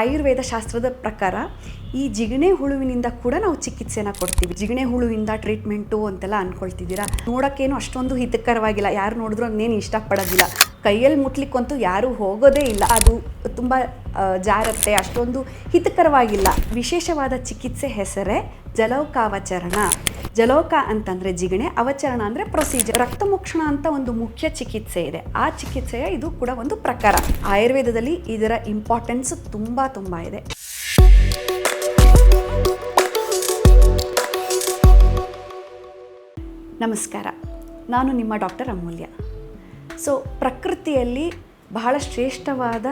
ಆಯುರ್ವೇದ ಶಾಸ್ತ್ರದ ಪ್ರಕಾರ ಈ ಜಿಗಣೆ ಹುಳುವಿನಿಂದ ಕೂಡ ನಾವು ಚಿಕಿತ್ಸೆನ ಕೊಡ್ತೀವಿ. ಜಿಗಣೆ ಹುಳುವಿಂದ ಟ್ರೀಟ್ಮೆಂಟು ಅಂತೆಲ್ಲ ಅಂದ್ಕೊಳ್ತಿದ್ದೀರಾ. ನೋಡೋಕ್ಕೇನು ಅಷ್ಟೊಂದು ಹಿತಕರವಾಗಿಲ್ಲ, ಯಾರು ನೋಡಿದ್ರು ಅದನ್ನೇನು ಇಷ್ಟಪಡೋದಿಲ್ಲ. ಕೈಯಲ್ಲಿ ಮುಟ್ಲಿಕ್ಕಂತೂ ಯಾರೂ ಹೋಗೋದೇ ಇಲ್ಲ, ಅದು ತುಂಬ ಜಾರತ್ತೆ, ಅಷ್ಟೊಂದು ಹಿತಕರವಾಗಿಲ್ಲ. ವಿಶೇಷವಾದ ಚಿಕಿತ್ಸೆ ಹೆಸರೇ ಜಲೌಕಾವಚರಣ. ಜಲೌಕ ಅಂತಂದರೆ ಜಿಗಣೆ, ಅವಚರಣ ಅಂದರೆ ಪ್ರೊಸೀಜರ್. ರಕ್ತಮೋಕ್ಷಣ ಅಂತ ಒಂದು ಮುಖ್ಯ ಚಿಕಿತ್ಸೆ ಇದೆ, ಆ ಚಿಕಿತ್ಸೆಯ ಇದು ಕೂಡ ಒಂದು ಪ್ರಕಾರ. ಆಯುರ್ವೇದದಲ್ಲಿ ಇದರ ಇಂಪಾರ್ಟೆನ್ಸ್ ತುಂಬ ಇದೆ. ನಮಸ್ಕಾರ, ನಾನು ನಿಮ್ಮ ಡಾಕ್ಟರ್ ಅಮೂಲ್ಯ. ಸೊ ಪ್ರಕೃತಿಯಲ್ಲಿ ಬಹಳ ಶ್ರೇಷ್ಠವಾದ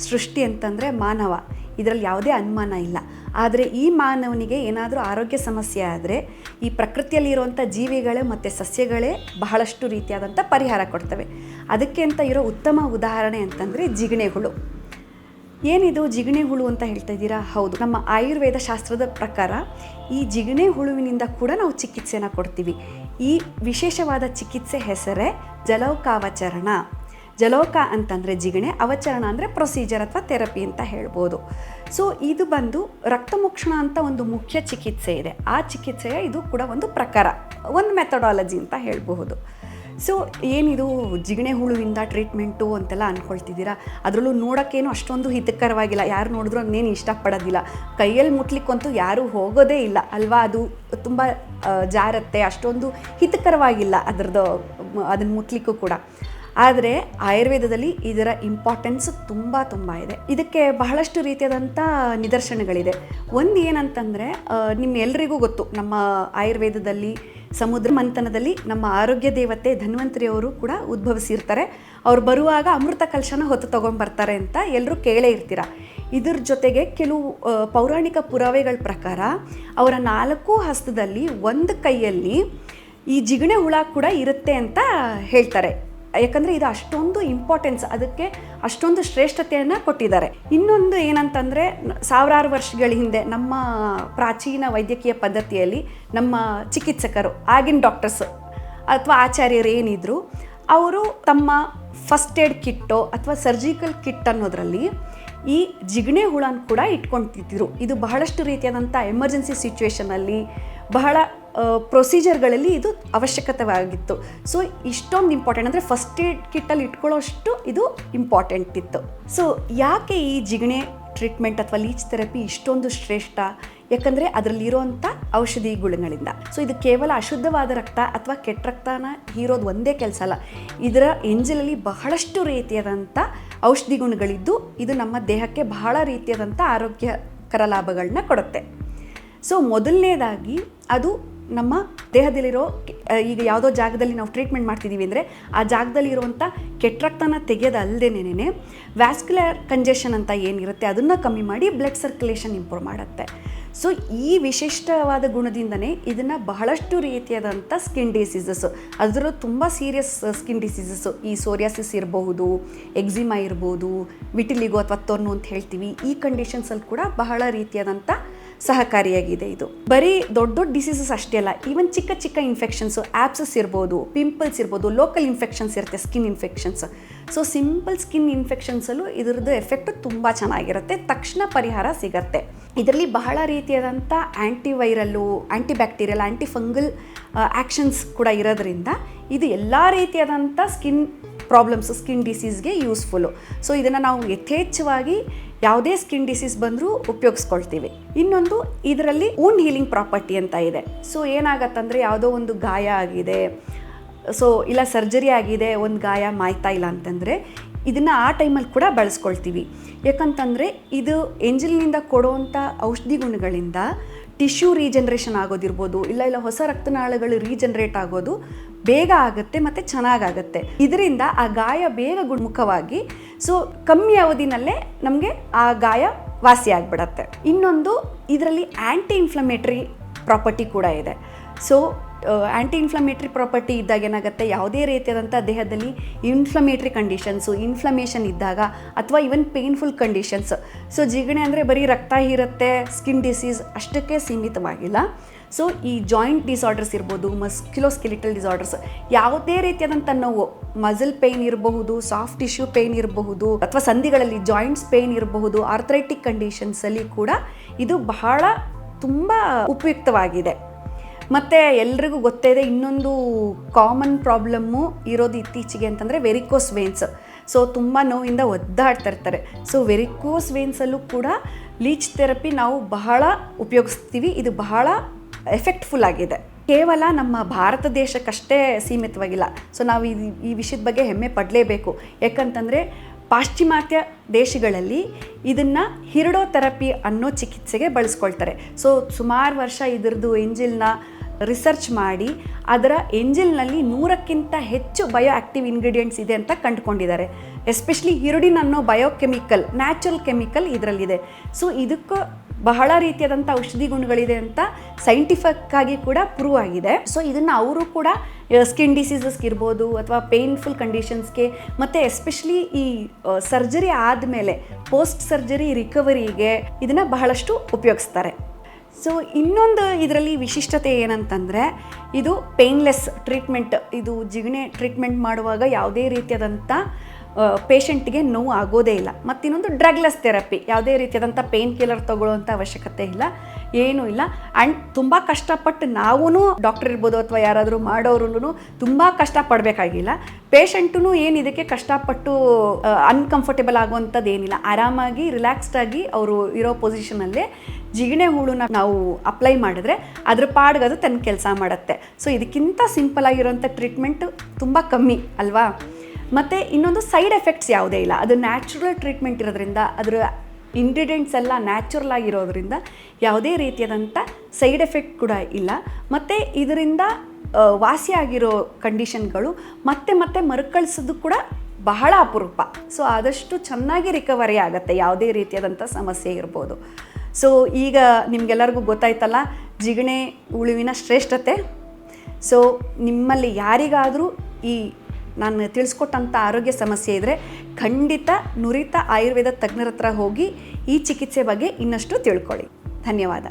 ಸೃಷ್ಟಿ ಅಂತಂದರೆ ಮಾನವ, ಇದರಲ್ಲಿ ಯಾವುದೇ ಅನುಮಾನ ಇಲ್ಲ. ಆದರೆ ಈ ಮಾನವನಿಗೆ ಏನಾದರೂ ಆರೋಗ್ಯ ಸಮಸ್ಯೆ ಆದರೆ ಈ ಪ್ರಕೃತಿಯಲ್ಲಿರುವಂಥ ಜೀವಿಗಳೇ ಮತ್ತು ಸಸ್ಯಗಳೇ ಬಹಳಷ್ಟು ರೀತಿಯಾದಂಥ ಪರಿಹಾರ ಕೊಡ್ತವೆ. ಅದಕ್ಕೆ ಅಂತ ಇರೋ ಉತ್ತಮ ಉದಾಹರಣೆ ಅಂತಂದರೆ ಜಿಗಣೆ ಹುಳು. ಏನಿದು ಜಿಗಣೆ ಹುಳು ಅಂತ ಹೇಳ್ತಾ ಇದ್ದೀರಾ? ಹೌದು, ನಮ್ಮ ಆಯುರ್ವೇದ ಶಾಸ್ತ್ರದ ಪ್ರಕಾರ ಈ ಜಿಗಣೆ ಹುಳುವಿನಿಂದ ಕೂಡ ನಾವು ಚಿಕಿತ್ಸೆನ ಕೊಡ್ತೀವಿ. ಈ ವಿಶೇಷವಾದ ಚಿಕಿತ್ಸೆ ಹೆಸರೇ ಜಲೌಕಾವಚರಣ. ಜಲೌಕ ಅಂತಂದರೆ ಜಿಗಣೆ, ಅವಚರಣ ಅಂದರೆ ಪ್ರೊಸೀಜರ್ ಅಥವಾ ಥೆರಪಿ ಅಂತ ಹೇಳ್ಬೋದು. ಸೊ ಇದು ಬಂದು ರಕ್ತಮೋಕ್ಷಣ ಅಂತ ಒಂದು ಮುಖ್ಯ ಚಿಕಿತ್ಸೆ ಇದೆ, ಆ ಚಿಕಿತ್ಸೆಯ ಇದು ಕೂಡ ಒಂದು ಪ್ರಕಾರ, ಒಂದು ಮೆಥಡಾಲಜಿ ಅಂತ ಹೇಳಬಹುದು. ಸೊ ಏನಿದು ಜಿಗಣೆ ಹುಳುವಿಂದ ಟ್ರೀಟ್ಮೆಂಟು ಅಂತೆಲ್ಲ ಅಂದ್ಕೊಳ್ತಿದ್ದೀರಾ. ಅದರಲ್ಲೂ ನೋಡೋಕ್ಕೇನು ಅಷ್ಟೊಂದು ಹಿತಕರವಾಗಿಲ್ಲ, ಯಾರು ನೋಡಿದ್ರು ಅದನ್ನೇನು ಇಷ್ಟಪಡೋದಿಲ್ಲ. ಕೈಯಲ್ಲಿ ಮುಟ್ಲಿಕ್ಕಂತೂ ಯಾರೂ ಹೋಗೋದೇ ಇಲ್ಲ ಅಲ್ವಾ, ಅದು ತುಂಬ ಜಾರತ್ತೆ, ಅಷ್ಟೊಂದು ಹಿತಕರವಾಗಿಲ್ಲ ಅದನ್ನು ಮುಟ್ಲಿಕ್ಕೂ ಕೂಡ. ಆದರೆ ಆಯುರ್ವೇದದಲ್ಲಿ ಇದರ ಇಂಪಾರ್ಟೆನ್ಸ್ ತುಂಬ ಇದೆ. ಇದಕ್ಕೆ ಬಹಳಷ್ಟು ರೀತಿಯಾದಂಥ ನಿದರ್ಶನಗಳಿದೆ. ಒಂದು ಏನಂತಂದರೆ, ನಿಮ್ಮೆಲ್ಲರಿಗೂ ಗೊತ್ತು, ನಮ್ಮ ಆಯುರ್ವೇದದಲ್ಲಿ ಸಮುದ್ರ ಮಂಥನದಲ್ಲಿ ನಮ್ಮ ಆರೋಗ್ಯ ದೇವತೆ ಧನ್ವಂತರಿಯವರು ಕೂಡ ಉದ್ಭವಿಸಿರ್ತಾರೆ. ಅವ್ರು ಬರುವಾಗ ಅಮೃತ ಕಲಶನ ಹೊತ್ತು ತೊಗೊಂಡ್ಬರ್ತಾರೆ ಅಂತ ಎಲ್ಲರೂ ಕೇಳೇ ಇರ್ತೀರ. ಇದ್ರ ಜೊತೆಗೆ ಕೆಲವು ಪೌರಾಣಿಕ ಪುರಾವೆಗಳ ಪ್ರಕಾರ ಅವರ 4 ಹಸ್ತದಲ್ಲಿ ಒಂದು ಕೈಯಲ್ಲಿ ಈ ಜಿಗಣೆ ಹುಳ ಕೂಡ ಇರುತ್ತೆ ಅಂತ ಹೇಳ್ತಾರೆ. ಯಾಕಂದರೆ ಇದು ಅಷ್ಟೊಂದು ಇಂಪಾರ್ಟೆನ್ಸ್, ಅದಕ್ಕೆ ಅಷ್ಟೊಂದು ಶ್ರೇಷ್ಠತೆಯನ್ನು ಕೊಟ್ಟಿದ್ದಾರೆ. ಇನ್ನೊಂದು ಏನಂತಂದರೆ, ಸಾವಿರಾರು ವರ್ಷಗಳ ಹಿಂದೆ ನಮ್ಮ ಪ್ರಾಚೀನ ವೈದ್ಯಕೀಯ ಪದ್ಧತಿಯಲ್ಲಿ ನಮ್ಮ ಚಿಕಿತ್ಸಕರು, ಆಗಿನ ಡಾಕ್ಟರ್ಸ್ ಅಥವಾ ಆಚಾರ್ಯರು ಏನಿದ್ರು, ಅವರು ತಮ್ಮ ಫಸ್ಟ್ ಏಡ್ ಕಿಟ್ಟೋ ಅಥವಾ ಸರ್ಜಿಕಲ್ ಕಿಟ್ ಅನ್ನೋದರಲ್ಲಿ ಈ ಜಿಗಣೆ ಹುಳನ ಕೂಡ ಇಟ್ಕೊಳ್ತಿದ್ರು. ಇದು ಬಹಳಷ್ಟು ರೀತಿಯಾದಂಥ ಎಮರ್ಜೆನ್ಸಿ ಸಿಚುವೇಷನಲ್ಲಿ, ಬಹಳ ಪ್ರೊಸೀಜರ್ಗಳಲ್ಲಿ ಇದು ಅವಶ್ಯಕತೆವಾಗಿತ್ತು. ಸೊ ಇಷ್ಟೊಂದು ಇಂಪಾರ್ಟೆಂಟ್ ಅಂದರೆ ಫಸ್ಟ್ ಏಡ್ ಕಿಟ್ಟಲ್ಲಿ ಇಟ್ಕೊಳ್ಳೋಷ್ಟು ಇದು ಇಂಪಾರ್ಟೆಂಟ್ ಇತ್ತು. ಸೊ ಯಾಕೆ ಈ ಜಿಗಣೆ ಟ್ರೀಟ್ಮೆಂಟ್ ಅಥವಾ ಲೀಚ್ ಥೆರಪಿ ಇಷ್ಟೊಂದು ಶ್ರೇಷ್ಠ? ಯಾಕಂದರೆ ಅದರಲ್ಲಿರುವಂಥ ಔಷಧಿ ಗುಣಗಳಿಂದ. ಸೊ ಇದು ಕೇವಲ ಅಶುದ್ಧವಾದ ರಕ್ತ ಅಥವಾ ಕೆಟ್ಟ ರಕ್ತನ ಹೀರೋದು ಒಂದೇ ಕೆಲಸ ಅಲ್ಲ, ಇದರ ಎಂಜಲಲ್ಲಿ ಬಹಳಷ್ಟು ರೀತಿಯಾದಂಥ ಔಷಧಿ ಗುಣಗಳಿದ್ದು ಇದು ನಮ್ಮ ದೇಹಕ್ಕೆ ಬಹಳ ರೀತಿಯಾದಂಥ ಆರೋಗ್ಯಕರ ಲಾಭಗಳನ್ನ ಕೊಡುತ್ತೆ. ಸೊ ಮೊದಲನೇದಾಗಿ ಅದು ನಮ್ಮ ದೇಹದಲ್ಲಿರೋ, ಈಗ ಯಾವುದೋ ಜಾಗದಲ್ಲಿ ನಾವು ಟ್ರೀಟ್ಮೆಂಟ್ ಮಾಡ್ತಿದ್ದೀವಿ ಅಂದರೆ ಆ ಜಾಗದಲ್ಲಿ ಇರುವಂಥ ಕೆಟ್ಟ ರಕ್ತನ ತೆಗೆಯೋದಲ್ಲದೇನೆ ವ್ಯಾಸ್ಕ್ಯುಲರ್ ಕಂಜೆಷನ್ ಅಂತ ಏನಿರುತ್ತೆ ಅದನ್ನು ಕಮ್ಮಿ ಮಾಡಿ ಬ್ಲಡ್ ಸರ್ಕ್ಯುಲೇಷನ್ ಇಂಪ್ರೂವ್ ಮಾಡುತ್ತೆ. ಸೊ ಈ ವಿಶಿಷ್ಟವಾದ ಗುಣದಿಂದನೇ ಇದನ್ನು ಬಹಳಷ್ಟು ರೀತಿಯಾದಂಥ ಸ್ಕಿನ್ ಡಿಸೀಸಸ್ಸು, ಅದರಲ್ಲೂ ತುಂಬ ಸೀರಿಯಸ್ ಸ್ಕಿನ್ ಡಿಸೀಸಸ್ಸು, ಈ ಸೋರಿಯಾಸಿಸ್ ಇರಬಹುದು, ಎಕ್ಸಿಮಾ ಇರ್ಬೋದು, ವಿಟಿಲಿಗೋ ಅಥವಾ ತೊನ್ನು ಅಂತ ಹೇಳ್ತೀವಿ, ಈ ಕಂಡೀಷನ್ಸಲ್ಲಿ ಕೂಡ ಬಹಳ ರೀತಿಯಾದಂಥ ಸಹಕಾರಿಯಾಗಿದೆ. ಇದು ಬರೀ ದೊಡ್ಡ ಡಿಸೀಸಸ್ ಅಷ್ಟೇ ಅಲ್ಲ, ಈವನ್ ಚಿಕ್ಕ ಇನ್ಫೆಕ್ಷನ್ಸು, ಆಪ್ಸಸ್ ಇರ್ಬೋದು, ಪಿಂಪಲ್ಸ್ ಇರ್ಬೋದು, ಲೋಕಲ್ ಇನ್ಫೆಕ್ಷನ್ಸ್ ಇರುತ್ತೆ, skin infections. So simple skin ಇನ್ಫೆಕ್ಷನ್ಸಲ್ಲೂ ಇದ್ರದ್ದು ಎಫೆಕ್ಟ್ ತುಂಬ ಚೆನ್ನಾಗಿರುತ್ತೆ, ತಕ್ಷಣ ಪರಿಹಾರ ಸಿಗತ್ತೆ. ಇದರಲ್ಲಿ ಬಹಳ ರೀತಿಯಾದಂಥ ಆ್ಯಂಟಿವೈರಲ್ಲು, ಆ್ಯಂಟಿಬ್ಯಾಕ್ಟೀರಿಯಲ್, ಆ್ಯಂಟಿಫಂಗಲ್ ಆ್ಯಕ್ಷನ್ಸ್ ಕೂಡ ಇರೋದ್ರಿಂದ ಇದು ಎಲ್ಲ ರೀತಿಯಾದಂಥ ಸ್ಕಿನ್ ಪ್ರಾಬ್ಲಮ್ಸ್, ಸ್ಕಿನ್ ಡಿಸೀಸ್ಗೆ ಯೂಸ್ಫುಲ್ಲು. ಸೊ ಇದನ್ನು ನಾವು ಯಥೇಚ್ಛವಾಗಿ ಯಾವುದೇ ಸ್ಕಿನ್ ಡಿಸೀಸ್ ಬಂದರೂ ಉಪಯೋಗಿಸ್ಕೊಳ್ತೀವಿ. ಇನ್ನೊಂದು, ಇದರಲ್ಲಿ ವೂಂಡ್ ಹೀಲಿಂಗ್ ಪ್ರಾಪರ್ಟಿ ಅಂತ ಇದೆ. ಸೊ ಏನಾಗತ್ತಂದರೆ, ಯಾವುದೋ ಒಂದು ಗಾಯ ಆಗಿದೆ, ಸೊ ಇಲ್ಲ ಸರ್ಜರಿ ಆಗಿದೆ, ಒಂದು ಗಾಯ ಮಾಯ್ತಾ ಇಲ್ಲ ಅಂತಂದರೆ ಇದನ್ನು ಆ ಟೈಮಲ್ಲಿ ಕೂಡ ಬಳಸ್ಕೊಳ್ತೀವಿ. ಯಾಕಂತಂದರೆ ಇದು ಎಂಜಲಿನಿಂದ ಕೊಡುವಂಥ ಔಷಧಿ ಗುಣಗಳಿಂದ ಟಿಶ್ಯೂ ರೀಜನ್ರೇಷನ್ ಆಗೋದಿರ್ಬೋದು, ಇಲ್ಲ ಹೊಸ ರಕ್ತನಾಳಗಳು ರೀಜನ್ರೇಟ್ ಆಗೋದು ಬೇಗ ಆಗುತ್ತೆ ಮತ್ತು ಚೆನ್ನಾಗಾಗತ್ತೆ. ಇದರಿಂದ ಆ ಗಾಯ ಬೇಗ ಗುಣಮುಖವಾಗಿ ಸೊ ಕಮ್ಮಿ ಅವಧಿನಲ್ಲೇ ನಮಗೆ ಆ ಗಾಯ ವಾಸಿ ಆಗಿಬಿಡತ್ತೆ. ಇನ್ನೊಂದು, ಇದರಲ್ಲಿ ಆ್ಯಂಟಿ ಇನ್ಫ್ಲಮೇಟ್ರಿ ಪ್ರಾಪರ್ಟಿ ಕೂಡ ಇದೆ. ಸೊ ಆ್ಯಂಟಿ ಇನ್ಫ್ಲಮೇಟ್ರಿ ಪ್ರಾಪರ್ಟಿ ಇದ್ದಾಗ ಏನಾಗುತ್ತೆ, ಯಾವುದೇ ರೀತಿಯಾದಂಥ ದೇಹದಲ್ಲಿ ಇನ್ಫ್ಲಮೇಟ್ರಿ ಕಂಡೀಷನ್ಸು, ಇನ್ಫ್ಲಮೇಷನ್ ಇದ್ದಾಗ ಅಥವಾ ಈವನ್ ಪೇನ್ಫುಲ್ ಕಂಡೀಷನ್ಸ್. ಸೊ ಜಿಗಣೆ ಅಂದರೆ ಬರೀ ರಕ್ತ ಹೀರುತ್ತೆ, ಸ್ಕಿನ್ ಡಿಸೀಸ್ ಅಷ್ಟಕ್ಕೆ ಸೀಮಿತವಾಗಿಲ್ಲ. ಸೊ ಈ ಜಾಯಿಂಟ್ ಡಿಸಾರ್ಡರ್ಸ್ ಇರ್ಬೋದು, ಮಸ್ಕ್ಯುಲೋಸ್ಕೆಲಿಟಲ್ ಡಿಸಾರ್ಡರ್ಸ್, ಯಾವುದೇ ರೀತಿಯಾದಂಥ ನೋವು, ಮಸಲ್ ಪೇಯ್ನ್ ಇರಬಹುದು, ಸಾಫ್ಟ್ ಟಿಶ್ಯೂ ಪೇಯ್ನ್ ಇರಬಹುದು, ಅಥವಾ ಸಂಧಿಗಳಲ್ಲಿ ಜಾಯಿಂಟ್ಸ್ ಪೇಯ್ನ್ ಇರಬಹುದು, ಆರ್ಥರೈಟಿಕ್ ಕಂಡೀಷನ್ಸಲ್ಲಿ ಕೂಡ ಇದು ಬಹಳ ತುಂಬ ಉಪಯುಕ್ತವಾಗಿದೆ. ಮತ್ತು ಎಲ್ರಿಗೂ ಗೊತ್ತೇ ಇದೆ, ಇನ್ನೊಂದು ಕಾಮನ್ ಪ್ರಾಬ್ಲಮ್ಮು ಇರೋದು ಇತ್ತೀಚೆಗೆ ಅಂತಂದರೆ ವೆರಿಕೋಸ್ ವೇನ್ಸ್. ಸೊ ತುಂಬ ನೋವಿಂದ ಒದ್ದಾಡ್ತಾ ಇರ್ತಾರೆ. ಸೊ ವೆರಿಕೋಸ್ ವೇನ್ಸಲ್ಲೂ ಕೂಡ ಲೀಚ್ ಥೆರಪಿ ನಾವು ಬಹಳ ಉಪಯೋಗಿಸ್ತೀವಿ. ಇದು ಬಹಳ ಎಫೆಕ್ಟ್ಫುಲ್ ಆಗಿದೆ. ಕೇವಲ ನಮ್ಮ ಭಾರತ ದೇಶಕ್ಕಷ್ಟೇ ಸೀಮಿತವಾಗಿಲ್ಲ. ಸೊ ನಾವು ಈ ವಿಷಯದ ಬಗ್ಗೆ ಹೆಮ್ಮೆ ಪಡಲೇಬೇಕು. ಯಾಕಂತಂದರೆ ಪಾಶ್ಚಿಮಾತ್ಯ ದೇಶಗಳಲ್ಲಿ ಇದನ್ನು ಹಿರಡೋಥೆರಪಿ ಅನ್ನೋ ಚಿಕಿತ್ಸೆಗೆ ಬಳಸ್ಕೊಳ್ತಾರೆ. ಸೊ ಸುಮಾರು ವರ್ಷ ಇದರದ್ದು ಎಂಜಿಲ್ನ ರಿಸರ್ಚ್ ಮಾಡಿ ಅದರ ಎಂಜಿಲ್ನಲ್ಲಿ 100ಕ್ಕಿಂತ ಹೆಚ್ಚು ಬಯೋ ಆ್ಯಕ್ಟಿವ್ ಇಂಗ್ರೀಡಿಯೆಂಟ್ಸ್ ಇದೆ ಅಂತ ಕಂಡುಕೊಂಡಿದ್ದಾರೆ. ಎಸ್ಪೆಷಲಿ ಹಿರುಡಿನ್ ಅನ್ನೋ ಬಯೋಕೆಮಿಕಲ್, ನ್ಯಾಚುರಲ್ ಕೆಮಿಕಲ್ ಇದರಲ್ಲಿದೆ. ಸೊ ಇದಕ್ಕೂ ಬಹಳ ರೀತಿಯಾದಂಥ ಔಷಧಿ ಗುಣಗಳಿದೆ ಅಂತ ಸೈಂಟಿಫಿಕ್ ಆಗಿ ಕೂಡ ಪ್ರೂವ್ ಆಗಿದೆ. ಸೊ ಇದನ್ನು ಅವರು ಕೂಡ ಸ್ಕಿನ್ ಡಿಸೀಸಸ್ಗೆ ಇರ್ಬೋದು, ಅಥವಾ ಪೇನ್ಫುಲ್ ಕಂಡೀಷನ್ಸ್ಗೆ, ಮತ್ತು ಎಸ್ಪೆಷಲಿ ಈ ಸರ್ಜರಿ ಆದಮೇಲೆ ಪೋಸ್ಟ್ ಸರ್ಜರಿ ರಿಕವರಿಗೆ ಇದನ್ನು ಬಹಳಷ್ಟು ಉಪಯೋಗಿಸ್ತಾರೆ. ಸೊ ಇನ್ನೊಂದು ಇದರಲ್ಲಿ ವಿಶಿಷ್ಟತೆ ಏನಂತಂದರೆ, ಇದು ಪೇನ್ಲೆಸ್ ಟ್ರೀಟ್ಮೆಂಟ್. ಇದು ಜಿಗಣೆ ಟ್ರೀಟ್ಮೆಂಟ್ ಮಾಡುವಾಗ ಯಾವುದೇ ರೀತಿಯಾದಂಥ ಪೇಷಂಟ್ಗೆ ನೋವು ಆಗೋದೇ ಇಲ್ಲ. ಮತ್ತಿನ್ನೊಂದು ಡ್ರಗ್ಲೆಸ್ ಥೆರಪಿ, ಯಾವುದೇ ರೀತಿಯಾದಂಥ ಪೇನ್ ಕಿಲ್ಲರ್ ತಗೊಳ್ಳೋವಂಥ ಅವಶ್ಯಕತೆ ಇಲ್ಲ, ಏನೂ ಇಲ್ಲ. ಆ್ಯಂಡ್ ತುಂಬ ಕಷ್ಟಪಟ್ಟು ನಾವೂ ಡಾಕ್ಟರ್ ಇರ್ಬೋದು ಅಥವಾ ಯಾರಾದರೂ ಮಾಡೋರು ತುಂಬ ಕಷ್ಟಪಡಬೇಕಾಗಿಲ್ಲ. ಪೇಷಂಟೂ ಏನು ಇದಕ್ಕೆ ಕಷ್ಟಪಟ್ಟು ಅನ್ಕಂಫರ್ಟೇಬಲ್ ಆಗುವಂಥದ್ದು ಏನಿಲ್ಲ. ಆರಾಮಾಗಿ ರಿಲ್ಯಾಕ್ಸ್ಡಾಗಿ ಅವರು ಇರೋ ಪೊಸಿಷನಲ್ಲೇ ಜಿಗಣೆ ಹುಳುನ ನಾವು ಅಪ್ಲೈ ಮಾಡಿದ್ರೆ ಅದ್ರ ಪಾಡ್ಗೆ ಅದು ತನ್ನ ಕೆಲಸ ಮಾಡುತ್ತೆ. ಸೊ ಇದಕ್ಕಿಂತ ಸಿಂಪಲ್ ಆಗಿರೋಂಥ ಟ್ರೀಟ್ಮೆಂಟು ತುಂಬ ಕಮ್ಮಿ ಅಲ್ವಾ. ಮತ್ತು ಇನ್ನೊಂದು ಸೈಡ್ ಎಫೆಕ್ಟ್ಸ್ ಯಾವುದೇ ಇಲ್ಲ. ಅದು ನ್ಯಾಚುರಲ್ ಟ್ರೀಟ್ಮೆಂಟ್ ಇರೋದ್ರಿಂದ, ಅದರ ಇಂಗ್ರೀಡಿಯೆಂಟ್ಸ್ ಎಲ್ಲ ನ್ಯಾಚುರಲ್ ಆಗಿರೋದ್ರಿಂದ ಯಾವುದೇ ರೀತಿಯಾದಂಥ ಸೈಡ್ ಎಫೆಕ್ಟ್ ಕೂಡ ಇಲ್ಲ. ಮತ್ತು ಇದರಿಂದ ವಾಸಿಯಾಗಿರೋ ಕಂಡೀಷನ್ಗಳು ಮತ್ತೆ ಮತ್ತೆ ಮರುಕಳಿಸೋದು ಕೂಡ ಬಹಳ ಅಪರೂಪ. ಸೊ ಆದಷ್ಟು ಚೆನ್ನಾಗಿ ರಿಕವರಿ ಆಗುತ್ತೆ, ಯಾವುದೇ ರೀತಿಯಾದಂಥ ಸಮಸ್ಯೆ ಇರ್ಬೋದು. ಸೊ ಈಗ ನಿಮಗೆಲ್ಲರಿಗೂ ಗೊತ್ತಾಯ್ತಲ್ಲ ಜಿಗಣೆ ಹುಳುವಿನ ಶ್ರೇಷ್ಠತೆ. ಸೊ ನಿಮ್ಮಲ್ಲಿ ಯಾರಿಗಾದರೂ ಈ ನಾನು ತಿಳಿಸ್ಕೊಟ್ಟಂಥ ಆರೋಗ್ಯ ಸಮಸ್ಯೆ ಇದ್ದರೆ ಖಂಡಿತ ನುರಿತ ಆಯುರ್ವೇದ ತಜ್ಞರ ಹತ್ರ ಹೋಗಿ ಈ ಚಿಕಿತ್ಸೆ ಬಗ್ಗೆ ಇನ್ನಷ್ಟು ತಿಳ್ಕೊಳ್ಳಿ. ಧನ್ಯವಾದ.